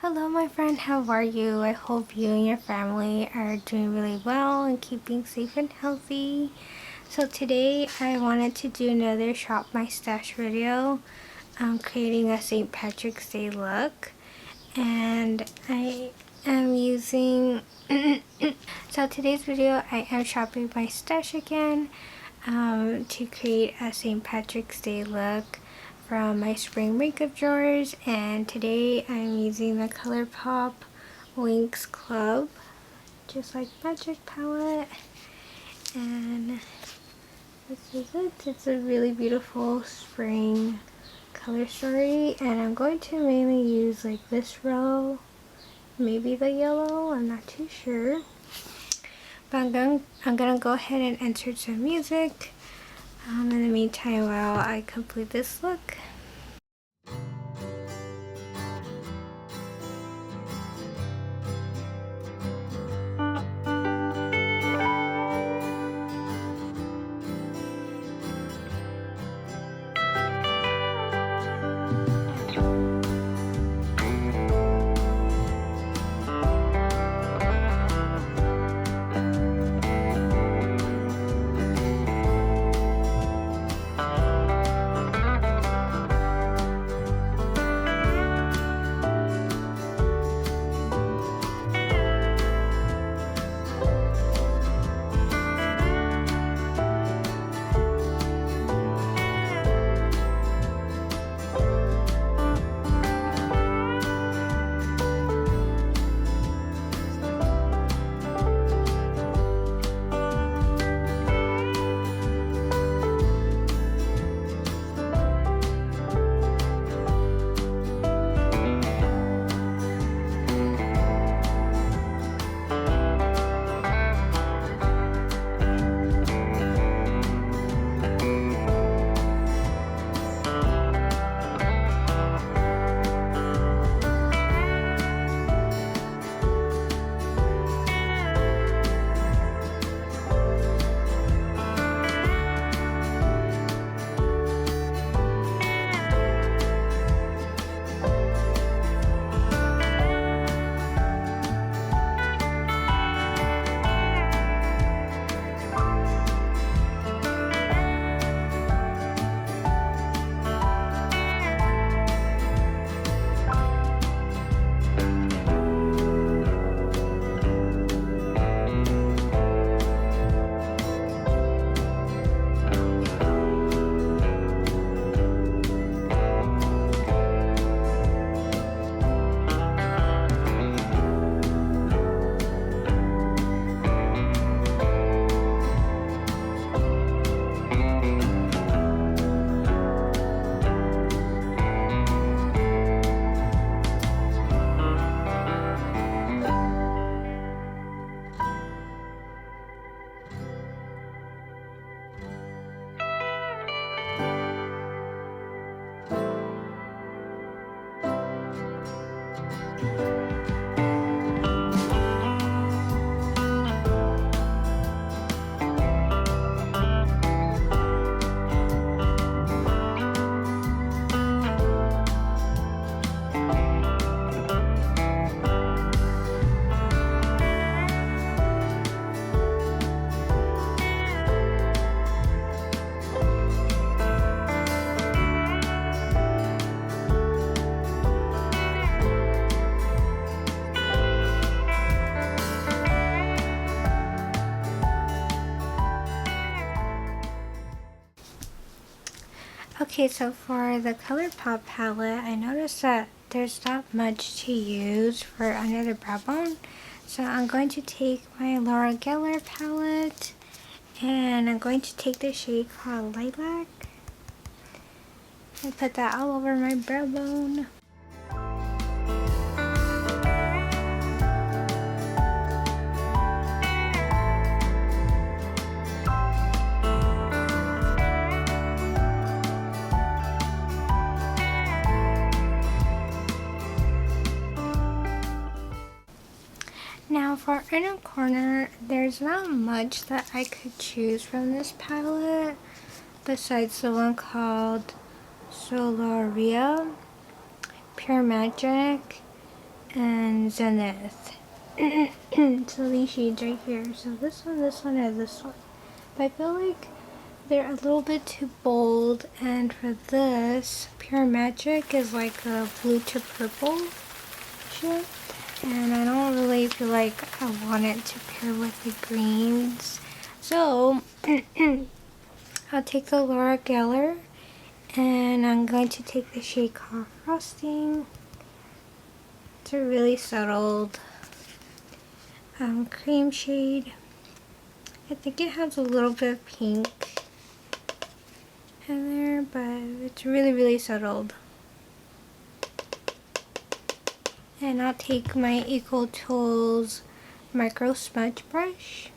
Hello my friend, how are you? I hope you and your family are doing really well and keeping safe and healthy. So today I wanted to do another shop my stash video. I'm creating a St. Patrick's Day look and I am using so today's video I am shopping my stash again to create a St. Patrick's Day look from my spring makeup drawers, and today I'm using the Colourpop Winx Club just like magic palette, and this is it. It's a really beautiful spring color story, and I'm going to mainly use like this row, maybe the yellow, I'm not too sure, but I'm gonna go ahead and insert some music in the meantime while I complete this look. Okay, so for the Colourpop palette, I noticed that there's not much to use for under the brow bone. So I'm going to take my Laura Geller palette, and I'm going to take the shade called Lilac and put that all over my brow bone. Now for inner corner, there's not much that I could choose from this palette besides the one called Solaria, Pure Magic, and Zenith. So these shades right here. So this one, and this one. But I feel like they're a little bit too bold, and for this, Pure Magic is like a blue to purple shade, and I don't really feel like I want it to pair with the greens. So I'll take the Laura Geller, and I'm going to take the shade called Frosting. It's a really subtle cream shade. I think it has a little bit of pink in there, but it's really, really subtle. And I'll take my Eco Tools micro smudge brush.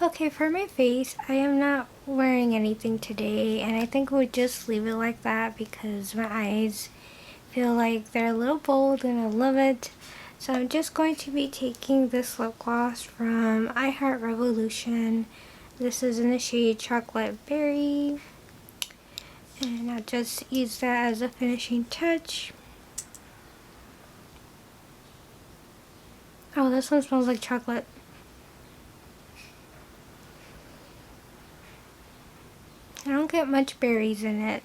Okay, for my face, I am not wearing anything today, and I think we'll just leave it like that because my eyes feel like they're a little bold and I love it. So I'm just going to be taking this lip gloss from I Heart Revolution. This is in the shade Chocolate Berry, and I'll just use that as a finishing touch. Oh, this one smells like chocolate. I don't get much berries in it.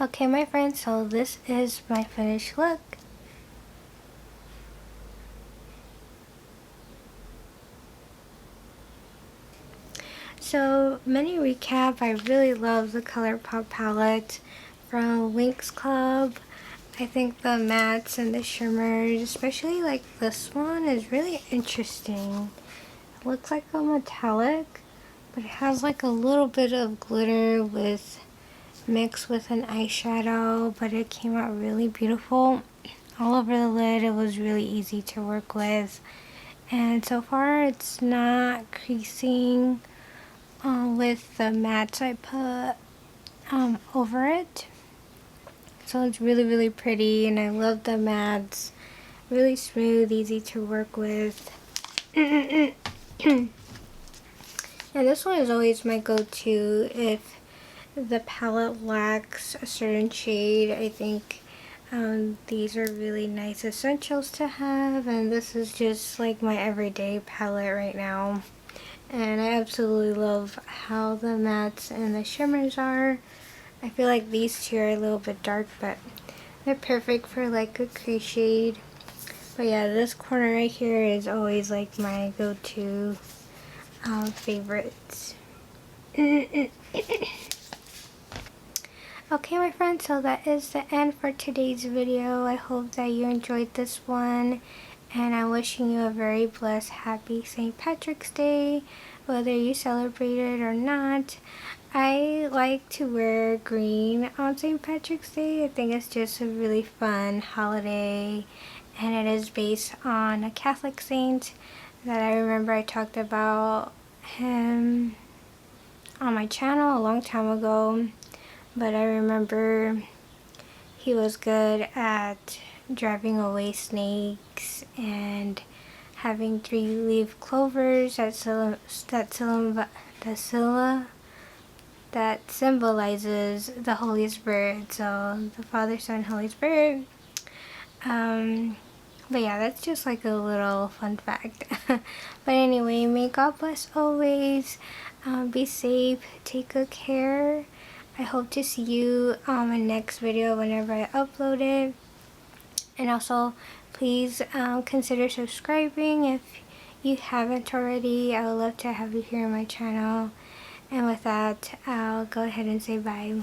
Okay, my friends, so this is my finished look. So, mini recap, I really love the Colourpop palette from Winx Club. I think the mattes and the shimmers, especially like this one, is really interesting. It looks like a metallic, but it has like a little bit of glitter mixed with an eyeshadow, but it came out really beautiful. All over the lid, it was really easy to work with. And so far, it's not creasing with the mattes I put over it. So it's really, really pretty, and I love the mattes. Really smooth, easy to work with. And this one is always my go-to if the palette lacks a certain shade. I think these are really nice essentials to have, and this is just like my everyday palette right now. And I absolutely love how the mattes and the shimmers are. I feel like these two are a little bit dark, but they're perfect for like a crease shade. But yeah, this corner right here is always like my go-to favorites. Okay, my friends, so that is the end for today's video. I hope that you enjoyed this one, and I'm wishing you a very blessed, happy St. Patrick's Day, whether you celebrate it or not. I like to wear green on St. Patrick's Day. I think it's just a really fun holiday, and it is based on a Catholic saint that I remember I talked about him on my channel a long time ago. But I remember he was good at driving away snakes and having 3-leaf clovers that symbolizes the Holy Spirit. So the Father, Son, Holy Spirit. But yeah, that's just like a little fun fact. But anyway, may God bless always. Be safe. Take good care. I hope to see you in the next video whenever I upload it. And also, please consider subscribing if you haven't already. I would love to have you here on my channel. And with that, I'll go ahead and say bye.